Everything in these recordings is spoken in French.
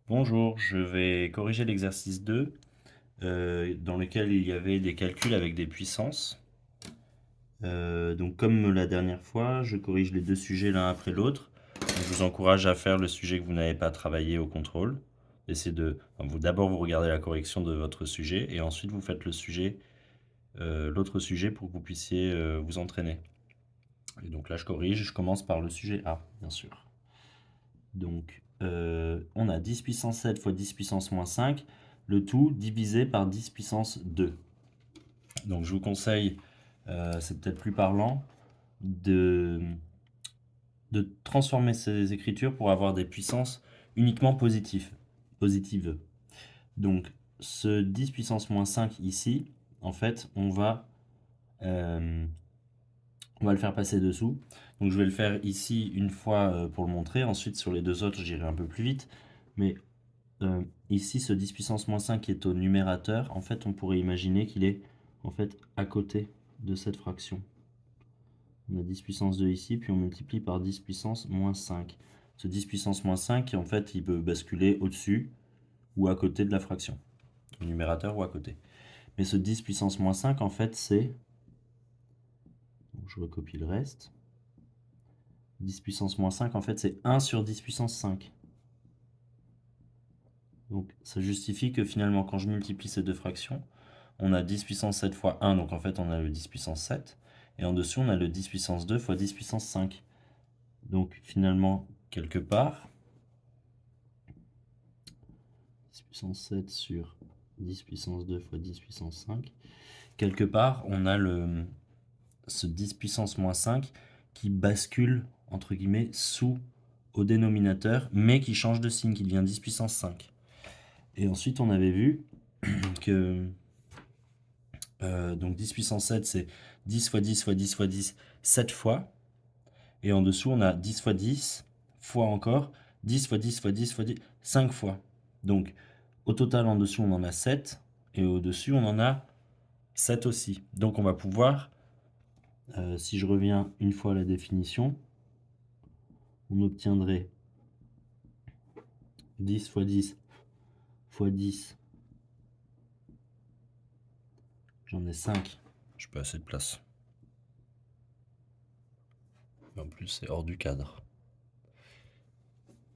Bonjour, je vais corriger l'exercice 2 dans lequel il y avait des calculs avec des puissances. Donc comme la dernière fois, je corrige les deux sujets l'un après l'autre. Je vous encourage à faire le sujet que vous n'avez pas travaillé au contrôle. D'abord vous regardez la correction de votre sujet et ensuite vous faites l'autre sujet pour que vous puissiez vous entraîner. Et donc là je corrige, je commence par le sujet A, bien sûr. Donc, on a 10 puissance 7 fois 10 puissance moins 5, le tout divisé par 10 puissance 2. Donc, je vous conseille, c'est peut-être plus parlant, de, de transformer ces écritures pour avoir des puissances uniquement positives. Donc, ce 10 puissance moins 5 ici, en fait, euh, on va le faire passer dessous. Donc, je vais le faire ici une fois pour le montrer. Ensuite, sur les deux autres, j'irai un peu plus vite. Mais ici, ce 10 puissance moins 5 qui est au numérateur, en fait, on pourrait imaginer qu'il est en fait à côté de cette fraction. On a 10 puissance 2 ici, puis on multiplie par 10 puissance moins 5. Ce 10 puissance moins 5, en fait, il peut basculer au-dessus ou à côté de la fraction, au numérateur ou à côté. Mais ce 10 puissance moins 5, en fait, c'est... Donc, je recopie le reste. 10 puissance moins 5, en fait, c'est 1 sur 10 puissance 5. Donc, ça justifie que finalement, quand je multiplie ces deux fractions, on a 10 puissance 7 fois 1, donc en fait on a le 10 puissance 7. Et en dessous on a le 10 puissance 2 fois 10 puissance 5. Donc finalement, quelque part, 10 puissance 7 sur 10 puissance 2 fois 10 puissance 5, quelque part on a ce 10 puissance moins 5 qui bascule, entre guillemets, sous au dénominateur, mais qui change de signe, qui devient 10 puissance 5. Et ensuite on avait vu que donc 10 puissance 7, c'est 10 fois 10 fois 10 fois 10, 7 fois. Et en dessous, on a 10 fois 10 fois encore, 10 fois 10 fois 10 fois 10, 5 fois. Donc, au total, en dessous, on en a 7. Et au-dessus, on en a 7 aussi. Donc, on va pouvoir, si je reviens une fois à la définition, on obtiendrait 10 fois 10 fois 10. J'en ai 5. Je peux assez de place. Et en plus, c'est hors du cadre.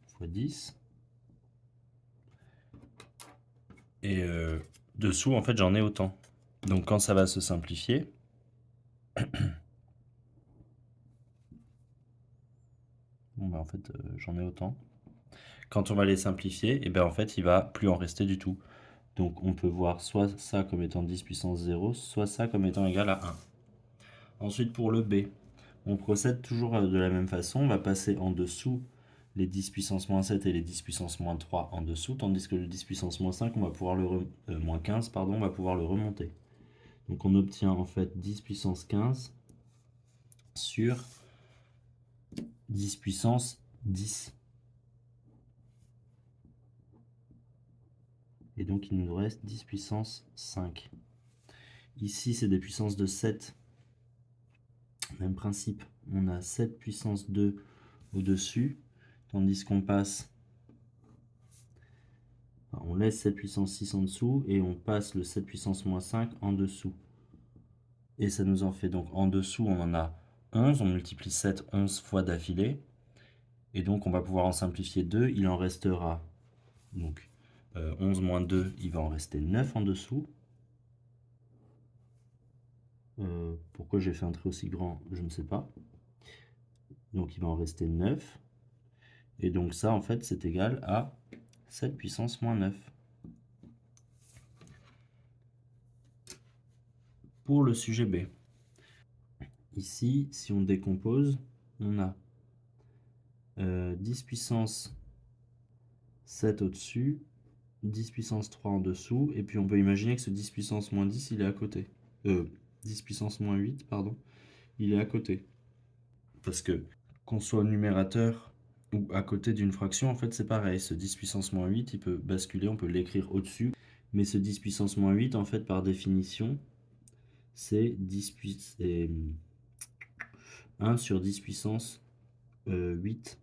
Fois 10. Et dessous, en fait, j'en ai autant. Donc, quand ça va se simplifier, bon, bah, en fait, j'en ai autant. Quand on va les simplifier, et ben en fait, il va plus en rester du tout. Donc, on peut voir soit ça comme étant 10 puissance 0, soit ça comme étant égal à 1. Ensuite, pour le B, on procède toujours de la même façon. On va passer en dessous les 10 puissance moins 7 et les 10 puissance moins 3 en dessous, tandis que le 10 puissance moins 5, on va pouvoir moins 15, pardon, on va pouvoir le remonter. Donc, on obtient en fait 10 puissance 15 sur 10 puissance 10. Et donc, il nous reste 10 puissance 5. Ici, c'est des puissances de 7. Même principe, on a 7 puissance 2 au-dessus, tandis qu'on passe, on laisse 7 puissance 6 en dessous, et on passe le 7 puissance moins 5 en dessous. Et ça nous en fait donc en dessous, on en a 11, on multiplie 7 11 fois d'affilée, et donc on va pouvoir en simplifier 2, il en restera, donc 11 moins 2, il va en rester 9 en dessous. Pourquoi j'ai fait un trait aussi grand, je ne sais pas. Donc il va en rester 9. Et donc ça, en fait, c'est égal à 7 puissance moins 9. Pour le sujet B. Ici, si on décompose, on a 10 puissance 7 au-dessus, 10 puissance 3 en dessous, et puis on peut imaginer que ce 10 puissance moins 10, il est à côté. 10 puissance moins 8, pardon, il est à côté. Parce que qu'on soit au numérateur ou à côté d'une fraction, en fait, c'est pareil. Ce 10 puissance moins 8, il peut basculer, on peut l'écrire au-dessus. Mais ce 10 puissance moins 8, en fait, par définition, c'est 1 sur 10 puissance 8.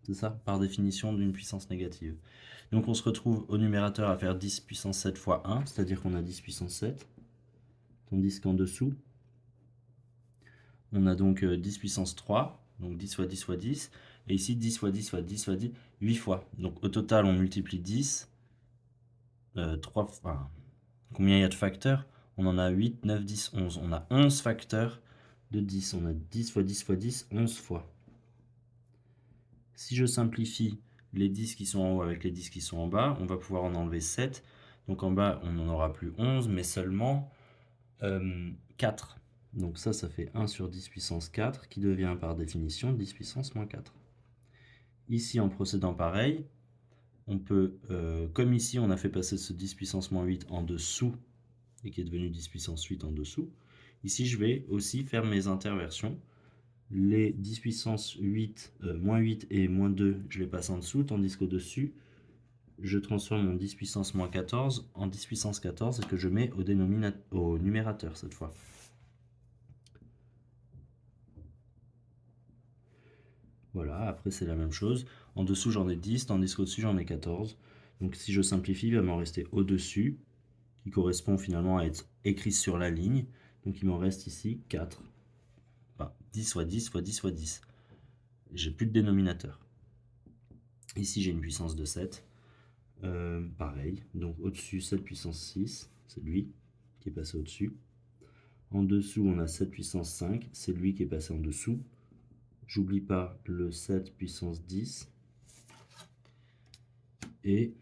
C'est ça, par définition d'une puissance négative. Donc on se retrouve au numérateur à faire 10 puissance 7 fois 1, c'est-à-dire qu'on a 10 puissance 7. Tandis qu'en dessous, on a donc 10 puissance 3, donc 10 fois 10 fois 10. Et ici, 10 fois 10 fois 10 fois 10, 8 fois. Donc au total, on multiplie 10, 3 fois... Combien il y a de facteurs? On en a 8, 9, 10, 11. On a 11 facteurs de 10. On a 10 fois 10 fois 10, 11 fois. Si je simplifie les 10 qui sont en haut avec les 10 qui sont en bas, on va pouvoir en enlever 7. Donc en bas, on n'en aura plus 11, mais seulement 4. Donc ça fait 1 sur 10 puissance 4, qui devient par définition 10 puissance moins 4. Ici, en procédant pareil, on peut, comme ici, on a fait passer ce 10 puissance moins 8 en dessous, et qui est devenu 10 puissance 8 en dessous. Ici, je vais aussi faire mes interversions. Les 10 puissance 8, moins 8 et moins 2, je les passe en dessous, tandis qu'au-dessus, je transforme mon 10 puissance moins 14 en 10 puissance 14 et que je mets au numérateur cette fois. Voilà, après c'est la même chose. En dessous j'en ai 10, tandis qu'au-dessus j'en ai 14. Donc si je simplifie, il va m'en rester au-dessus, qui correspond finalement à être écrit sur la ligne. Donc il m'en reste ici 4. Enfin, 10 fois 10 fois 10 fois 10. J'ai plus de dénominateur. Ici j'ai une puissance de 7. Pareil, donc au-dessus 7 puissance 6, c'est lui qui est passé au-dessus. En dessous on a 7 puissance 5, c'est lui qui est passé en dessous. J'oublie pas le 7 puissance 10. Et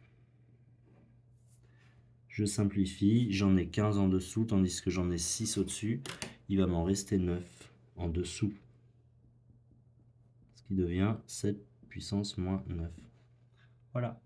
je simplifie, j'en ai 15 en dessous, tandis que j'en ai 6 au-dessus. Il va m'en rester 9 en dessous. Ce qui devient 7 puissance moins 9. Voilà.